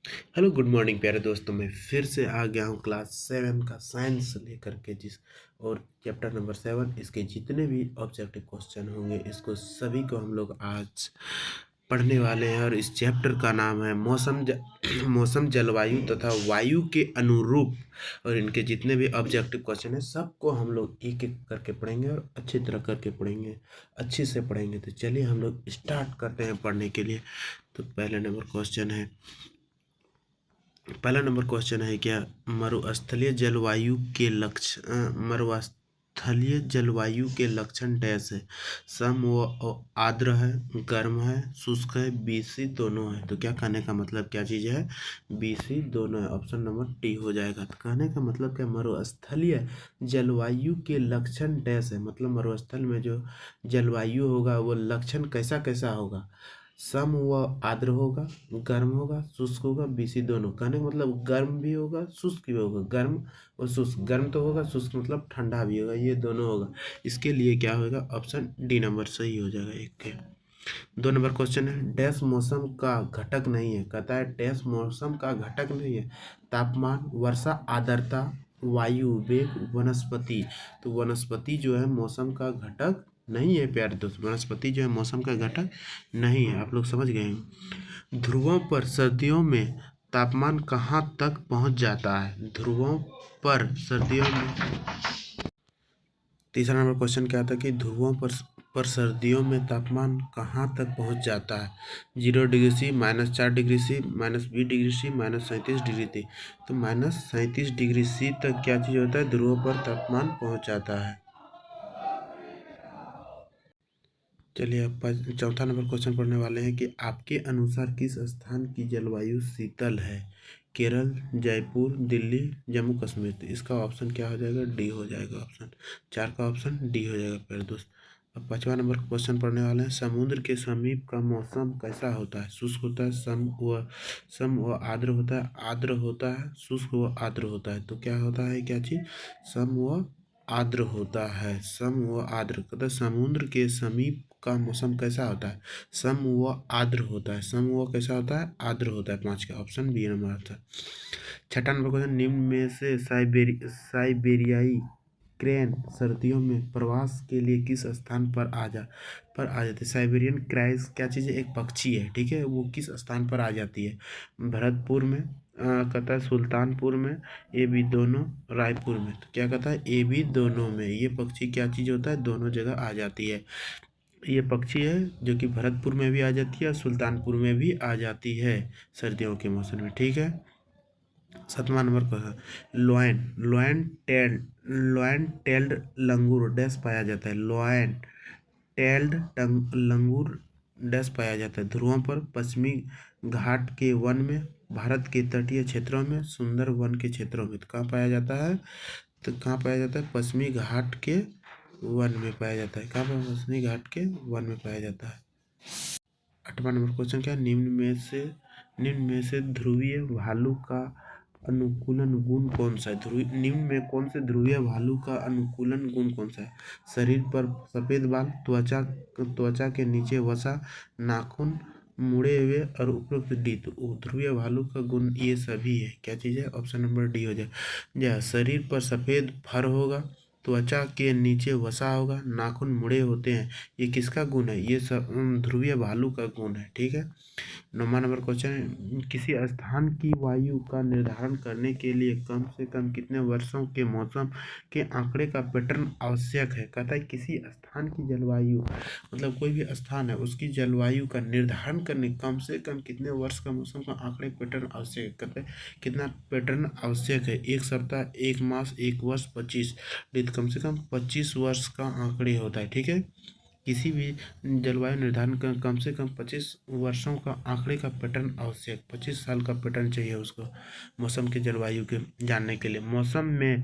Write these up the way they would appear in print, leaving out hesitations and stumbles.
Hello good morning प्यारे दोस्तों। मैं फिर से आ गया हूँ क्लास 7 का साइंस लेकर के जिस और चैप्टर नंबर 7 इसके जितने भी ऑब्जेक्टिव क्वेश्चन होंगे इसको सभी को हम लोग आज पढ़ने वाले हैं। और इस चैप्टर का नाम है मौसम जलवायु तथा वायु के अनुरूप। और इनके जितने भी ऑब्जेक्टिव क्वेश्चन है सबको हम लोग एक एक करके पढ़ेंगे और अच्छी तरह करके पढ़ेंगे, अच्छे से पढ़ेंगे। तो चलिए हम लोग स्टार्ट करते हैं पढ़ने के लिए। तो पहला नंबर क्वेश्चन है क्या, मरुस्थलीय जलवायु के लक्षण डैश है। सम व आर्द्र है, गर्म है, शुष्क है, बीसी दोनों है। तो क्या कहने का मतलब क्या चीज़ है, बीसी दोनों है। ऑप्शन नंबर डी हो जाएगा। तो कहने का मतलब क्या, मरुस्थलीय जलवायु के लक्षण डैश है, मतलब मरुस्थल में जो जलवायु होगा वो लक्षण कैसा कैसा होगा। सम व आर्द्र होगा, गर्म होगा, शुष्क होगा, बीसी दोनों। कहने का मतलब गर्म भी होगा शुष्क भी होगा। गर्म और शुष्क, गर्म तो होगा, शुष्क मतलब ठंडा भी होगा, ये दोनों होगा। इसके लिए क्या होगा, ऑप्शन डी नंबर सही हो जाएगा एक के। 2 नंबर क्वेश्चन है, डैश मौसम का घटक नहीं है। कहता है डैश मौसम का घटक नहीं है। तापमान, वर्षा, आर्द्रता, वायु वेग, वनस्पति। तो वनस्पति जो है मौसम का घटक नहीं है प्यारे दोस्त। वनस्पति जो है मौसम का घटक नहीं है। आप लोग समझ गए हैं। ध्रुवों पर सर्दियों में तापमान कहाँ तक पहुँच जाता है। ध्रुवों पर सर्दियों में। तीसरा नंबर क्वेश्चन क्या था कि ध्रुवों पर सर्दियों में तापमान कहाँ तक पहुँच जाता है। 0 degree C, -4 degree C, -20 degree C, -37 degree C। तो -37 डिग्री C तक क्या चीज़ होता है, ध्रुवों पर तापमान पहुँच जाता है। चलिए अब चौथा नंबर क्वेश्चन पढ़ने वाले हैं कि आपके अनुसार किस स्थान की जलवायु शीतल है। केरल, जयपुर, दिल्ली, जम्मू कश्मीर। तो इसका ऑप्शन क्या हो जाएगा, डी हो जाएगा। ऑप्शन 4 का ऑप्शन डी हो जाएगा प्यारे दोस्त। अब 5वां नंबर क्वेश्चन पढ़ने वाले हैं, समुद्र के समीप का मौसम कैसा होता है। शुष्क होता है, सम व आर्द्र होता है, आर्द्र होता है, शुष्क व आर्द्र होता है। तो क्या होता है, क्या चीज़, सम व आर्द्र होता है। सम व आर्द्र कहता है समुद्र के समीप का मौसम कैसा होता है, सम व आर्द्र होता है। सम व कैसा होता है, आर्द्र होता है। 5 का ऑप्शन बी नंबर आता है। 6वां नंबर क्वेश्चन, निम्न में से साइबेरियाई क्रेन सर्दियों में प्रवास के लिए किस स्थान पर आ जाते हैं। साइबेरियन क्राइस क्या चीज़ है, एक पक्षी है, ठीक है। वो किस स्थान पर आ जाती है, भरतपुर में, कहता है सुल्तानपुर में, ये भी दोनों, रायपुर में। तो क्या कहता है, ये भी दोनों में। ये पक्षी क्या चीज़ होता है, दोनों जगह आ जाती है। ये पक्षी है जो कि भरतपुर में भी आ जाती है और सुल्तानपुर में भी आ जाती है सर्दियों के मौसम में, ठीक है। 7वां नंबर पर लॉयन टेल्ड लंगूर डैश पाया जाता है। लॉयन टेल्ड लंगूर डैश पाया जाता है। ध्रुवों पर, पश्चिमी घाट के वन में, भारत के तटीय क्षेत्रों में, सुंदर वन के क्षेत्रों में। तो कहाँ पाया जाता है, तो कहाँ पाया जाता है, पश्चिमी घाट के वन में पाया जाता है। कहाँ पर, पश्चिमी घाट के वन में पाया जाता है। 8वां नंबर क्वेश्चन क्या है, निम्न में से ध्रुवीय भालू का अनुकूलन गुण कौन सा है। निम्न में कौन से ध्रुवीय भालू का अनुकूलन गुण कौन सा है। शरीर पर सफेद बाल, त्वचा के नीचे वसा, नाखून मुड़े हुए और उपरोक्त डी। तो ध्रुवीय भालू का गुण ये सभी है। क्या चीज़ है, ऑप्शन नंबर डी हो जाए। शरीर पर सफेद फर होगा, त्वचा के नीचे वसा होगा, नाखून मुड़े होते हैं। ये किसका गुण है, ये सब ध्रुवीय भालू का गुण है, ठीक है। 9वां नंबर क्वेश्चन है, किसी स्थान की वायु का निर्धारण करने के लिए कम से कम कितने वर्षों के मौसम के आंकड़े का पैटर्न आवश्यक है। कहता है किसी स्थान की जलवायु, मतलब कोई भी स्थान है उसकी जलवायु का निर्धारण करने कम से कम कितने वर्ष का मौसम का आंकड़े पैटर्न आवश्यक है। कहते हैं कितना पैटर्न आवश्यक है, 1 सप्ताह, 1 मास, 1 वर्ष, 25 दिन, कम से कम 25 वर्ष का आंकड़े होता है, ठीक है। किसी भी जलवायु निर्धारण का कम से कम 25 वर्षों का आंकड़े का पैटर्न आवश्यक, 25 साल का पैटर्न चाहिए उसको मौसम के जलवायु के जानने के लिए। मौसम में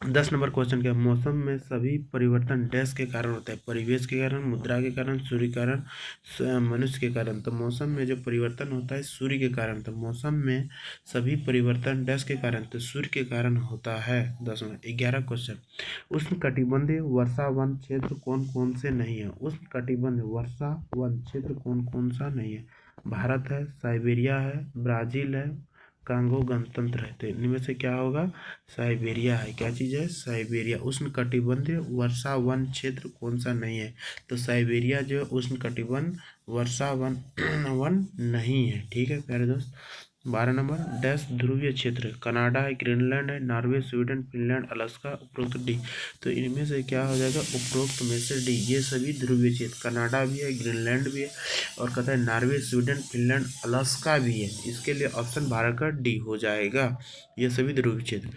10 नंबर क्वेश्चन क्या है, मौसम में सभी परिवर्तन डैश के कारण होता है। परिवेश के कारण, मुद्रा के कारण, सूर्य के कारण, मनुष्य के कारण। तो मौसम में जो परिवर्तन होता है सूर्य के कारण। तो मौसम में सभी परिवर्तन डैश के कारण, तो सूर्य के कारण होता है। 11 क्वेश्चन, उष्ण कटिबंधीय वर्षा वन क्षेत्र कौन कौन से नहीं है। उष्ण कटिबंध वर्षा वन क्षेत्र कौन कौन सा नहीं है। भारत है, साइबेरिया है, ब्राज़ील है, कांगो गणतंत्र है। तो इनमें से क्या होगा? साइबेरिया है। क्या चीज़ है? साइबेरिया। उष्णकटिबंधीय वर्षा वन क्षेत्र कौन सा नहीं है? तो साइबेरिया जो है उष्णकटिबंध वर्षा वन वन नहीं है। ठीक है प्यारे दोस्त। 12 नंबर, डैश ध्रुवीय क्षेत्र कनाडा है, ग्रीनलैंड है, नॉर्वे, स्वीडन, फिनलैंड, अलास्का, उपरोक्त डी। तो इनमें से क्या हो जाएगा? उपरोक्त में से डी। ये सभी ध्रुवीय क्षेत्र, कनाडा भी है, ग्रीनलैंड भी है, और कहता है नॉर्वे, स्वीडन, फिनलैंड, अलास्का भी है। इसके लिए ऑप्शन भारत का डी हो जाएगा। ये सभी ध्रुवीय क्षेत्र।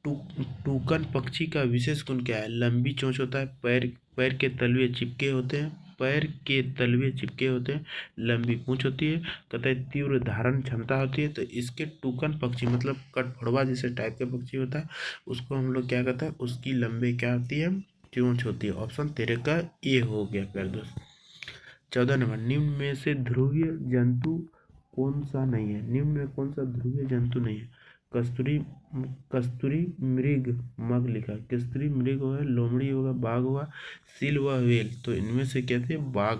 टू टूकन पक्षी का विशेष गुण क्या है? लंबी चोंच होता है, पैर पैर के तलवे चिपके होते हैं, पैर के तलवे चिपके होते हैं, लंबी पूंछ होती है, कहता है तीव्र धारण क्षमता होती है। तो इसके टूकन पक्षी मतलब कठफोड़वा जैसे टाइप के पक्षी होता है, उसको हम लोग क्या कहते हैं? उसकी लंबी क्या होती है? चोंच होती है। ऑप्शन तेरे का ए हो गया प्यारे दोस्त। 14 नंबर, निम्न में से ध्रुवीय जंतु कौन सा नहीं है? निम्न में कौन सा ध्रुवीय जंतु नहीं है? कस्तूरी कस्तूरी मृग मग लिखा है। कस्तूरी मृग होगा, लोमड़ी होगा, बाघ होगा, सील व व्हेल। तो इनमें से कहते हैं बाघ।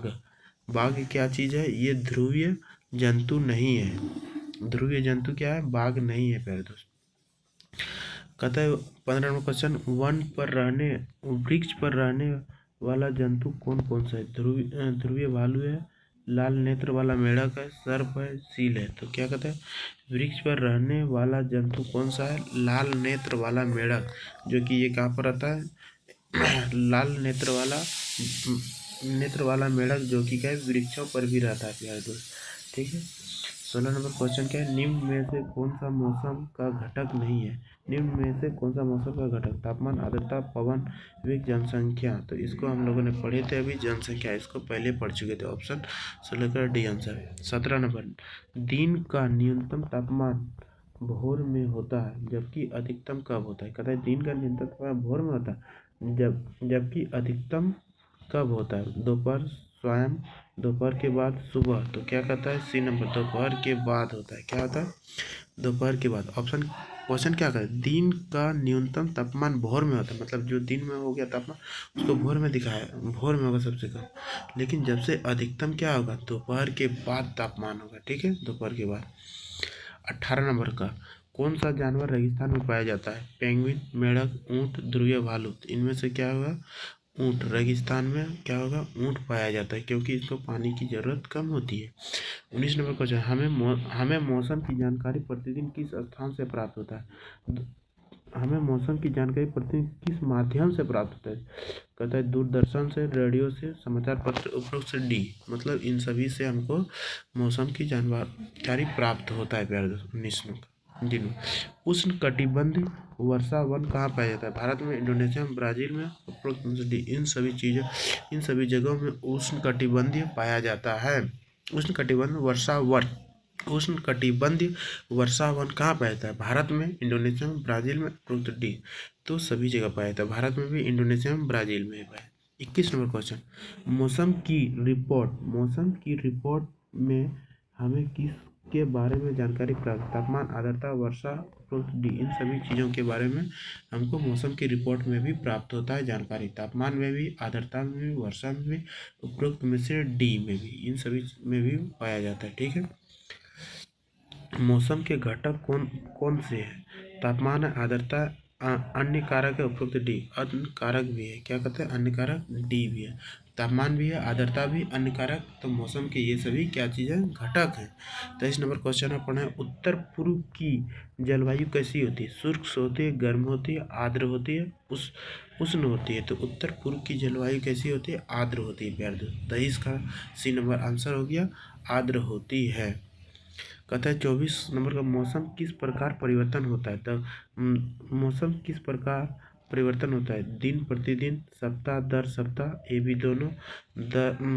बाघ क्या चीज़ है? ये ध्रुवीय जंतु नहीं है। ध्रुवीय जंतु क्या है? बाघ नहीं है प्यारे दोस्त। कहता है 15 नंबर क्वेश्चन, वन पर रहने वृक्ष पर रहने वाला जंतु कौन कौन सा है? ध्रुवीय भालू है, लाल नेत्र वाला मेढक है, सर्प है, सील है। तो क्या कहता है? वृक्ष पर रहने वाला जंतु कौन सा है? लाल नेत्र वाला मेढक, जो कि ये कहाँ पर रहता है? लाल नेत्र वाला मेढक, जो कि क्या है? वृक्षों पर भी रहता है प्यारे दोस्त। ठीक है। 16 नंबर क्वेश्चन क्या है? निम्न में से कौन सा मौसम का घटक नहीं है? निम्न में से कौन सा मौसम का घटक? तापमान, आर्द्रता, पवन वेग, जनसंख्या। तो इसको हम लोगों ने पढ़े थे अभी, जनसंख्या इसको पहले पढ़ चुके थे। ऑप्शन 16 का डी आंसर है। 17 नंबर, दिन का न्यूनतम तापमान भोर में होता है जबकि अधिकतम कब होता है? कहता है दिन का न्यूनतम तापमान भोर में होता है जबकि अधिकतम कब होता है? दोपहर, स्वयं, दोपहर के बाद, सुबह। तो क्या कहता है? सी नंबर, दोपहर के बाद होता है। क्या होता है? दोपहर के बाद। ऑप्शन क्वेश्चन क्या कहता है? दिन का न्यूनतम तापमान भोर में होता है, मतलब जो दिन में हो गया तापमान उसको भोर में दिखाया, भोर में होगा सबसे कम। लेकिन जब से अधिकतम क्या होगा? दोपहर के बाद तापमान होगा। ठीक है, दोपहर के बाद। 18 नंबर का, कौन सा जानवर रेगिस्तान में पाया जाता है? पेंगुइन, मेढक, ऊंट, ध्रुवीय भालू। तो इनमें से क्या होगा? ऊंट। रेगिस्तान में क्या होगा? ऊंट पाया जाता है, क्योंकि इसको पानी की ज़रूरत कम होती है। 19 नंबर क्वेश्चन, हमें मौसम की जानकारी प्रतिदिन किस स्थान से प्राप्त होता है? हमें मौसम की जानकारी प्रतिदिन किस माध्यम से प्राप्त होता है? कहता है दूरदर्शन से, रेडियो से, समाचार पत्र, उपरोक्त से डी। मतलब इन सभी से हमको मौसम की जानकारी प्राप्त होता है प्यारे दोस्त। 19 नंबर दिन में उष्ण कटिबंधीय वर्षा वन कहाँ पाया जाता है? भारत में, इंडोनेशिया में, ब्राज़ील में, उपरोक्त में से डी। इन सभी जगहों में उष्ण कटिबंधीय पाया जाता है। उष्ण कटिबंधीय वर्षा वन, उष्ण कटिबंधीय वर्षा वन कहाँ पाया जाता है? भारत में, इंडोनेशिया में, ब्राज़ील में, उपरोक्त डी। तो सभी जगह पाया जाता है, भारत में भी, इंडोनेशिया में, ब्राज़ील में पाया। 21 नंबर क्वेश्चन, मौसम की रिपोर्ट में हमें किस के बारे में जानकारी प्राप्त? तापमान, आर्द्रता, वर्षा, उपरोक्त डी। इन सभी चीज़ों के बारे में हमको मौसम की रिपोर्ट में भी प्राप्त होता है जानकारी। तापमान में भी, आर्द्रता में भी, वर्षा में भी, उपरोक्त में से डी में भी, इन सभी में भी पाया जाता है। ठीक है। मौसम के घटक कौन कौन से हैं? तापमान है, आर्द्रता, अन्य कारक है, उपरोक्त डी। अन्य कारक भी है, क्या कहते हैं? अन्य कारक डी भी है। तापमान भी है, आर्द्रता भी, अन्य कारक। तो मौसम के ये सभी क्या चीज़ है? घटक हैं। 23 नंबर क्वेश्चन में पढ़ा है, उत्तर पूर्व की जलवायु कैसी होती है? शुष्क होती है, गर्म होती है, आर्द्र होती है, उष्ण होती है। तो उत्तर पूर्व की जलवायु कैसी होती है? आर्द्र होती है प्यारे दोस्त। 23 का सी नंबर आंसर हो गया, आर्द्र होती है। कहता है 24 नंबर का, मौसम किस प्रकार परिवर्तन होता है? तो मौसम किस प्रकार परिवर्तन होता है? दिन प्रतिदिन, सप्ताह दर सप्ताह, ये भी दोनों,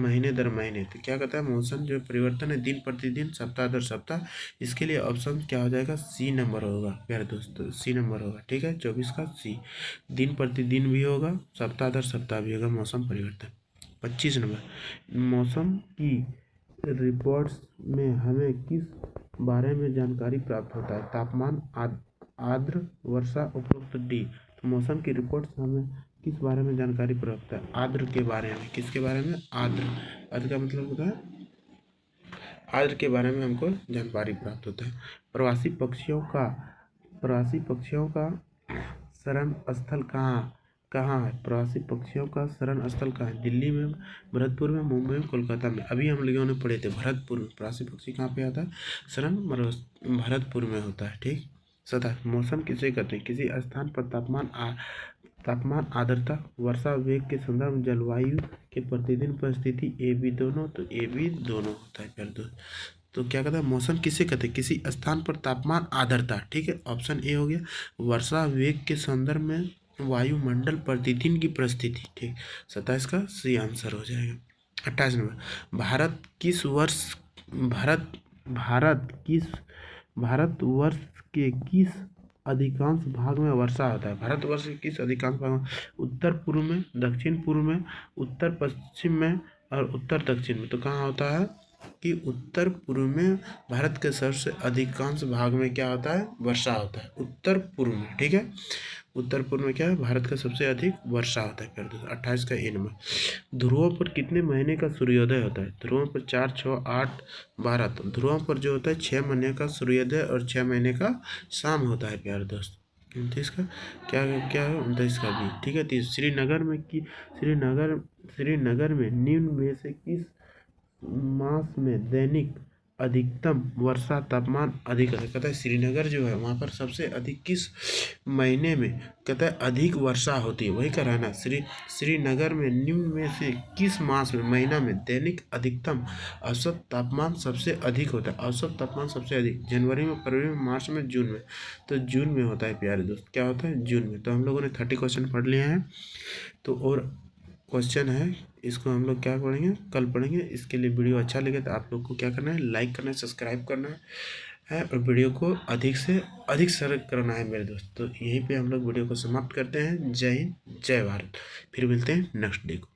महीने दर महीने। तो क्या कहता है? मौसम जो परिवर्तन है दिन प्रतिदिन, सप्ताह दर सप्ताह। इसके लिए ऑप्शन क्या हो जाएगा? सी नंबर होगा प्यारे दोस्तों, सी नंबर होगा। ठीक है, 24 का सी। दिन प्रतिदिन भी होगा, सप्ताह दर सप्ताह भी होगा मौसम परिवर्तन। 25 नंबर, मौसम की रिपोर्ट्स में हमें किस बारे में जानकारी प्राप्त होता है? तापमान, आर्द्र, वर्षा, उपरोक्त डी। तो मौसम की रिपोर्ट से हमें किस बारे में जानकारी प्राप्त है? आर्द्र के बारे में। किसके बारे में? आर्द्र। आर्द्र का मतलब होता है आर्द्र के बारे में हमको जानकारी प्राप्त होता है। प्रवासी पक्षियों का शरण स्थल कहाँ है? प्रवासी पक्षियों का शरण स्थल कहाँ है? दिल्ली में, भरतपुर में, मुंबई में, कोलकाता में। अभी हम लोगों ने पढ़े थे भरतपुर में। प्रवासी पक्षी कहाँ पे आता है? शरण भरतपुर में होता है। ठीक। सतह मौसम किसे कहते हैं? किसी स्थान पर तापमान, आर्द्रता, वर्षा, वेग के संदर्भ, जलवायु के प्रतिदिन परिस्थिति, ए बी दोनों। तो ए बी दोनों होता है प्यारे दोस्त। तो क्या कहता है? मौसम किसे कहते हैं? किसी स्थान पर तापमान, आर्द्रता। ठीक है, ऑप्शन ए हो गया। वर्षा, वेग के संदर्भ में, वायुमंडल, प्रतिदिन की परिस्थिति। ठीक। 27 का सी आंसर हो जाएगा। 28 नंबर, भारतवर्ष के किस अधिकांश भाग में वर्षा होता है? भारतवर्ष के किस अधिकांश भाग में? उत्तर पूर्व में, दक्षिण पूर्व में, उत्तर पश्चिम में और उत्तर दक्षिण में। तो कहाँ होता है कि उत्तर पूर्व में भारत के सबसे अधिकांश भाग में क्या होता है? वर्षा होता है उत्तर पूर्व में। ठीक है, उत्तर पूर्व में क्या है? भारत का सबसे अधिक वर्षा होता है। फिर 28 का ए नंबर, ध्रुवों पर कितने महीने का सूर्योदय होता है? ध्रुवों पर 4, 6, 8, 12। तो ध्रुवों पर जो होता है 6 महीने का सूर्योदय और 6 महीने का शाम होता है प्यारे दोस्त। 29 का क्या क्या है? 29 का भी। ठीक है, तो श्रीनगर में निम्न में से किस मास में दैनिक अधिकतम वर्षा तापमान अधिक है? कहता है श्रीनगर जो है वहाँ पर सबसे अधिक किस महीने में कहता है अधिक वर्षा होती है? वही कह रहा है ना, श्रीनगर में निम्न में से किस मास में, महीना में दैनिक अधिकतम औसत तापमान सबसे अधिक होता है? औसत तापमान सबसे अधिक जनवरी में, फरवरी में, मार्च में, जून में। तो जून में होता है प्यारे दोस्त। क्या होता है? जून में। तो हम लोगों ने 30 क्वेश्चन पढ़ लिए हैं। तो और क्वेश्चन है, इसको हम लोग क्या पढ़ेंगे? कल पढ़ेंगे। इसके लिए वीडियो अच्छा लगे तो आप लोग को क्या करना है? लाइक करना है, सब्सक्राइब करना है और वीडियो को अधिक से अधिक शेयर करना है मेरे दोस्त। तो यहीं पे हम लोग वीडियो को समाप्त करते हैं। जय हिंद, जय भारत। फिर मिलते हैं नेक्स्ट डे को।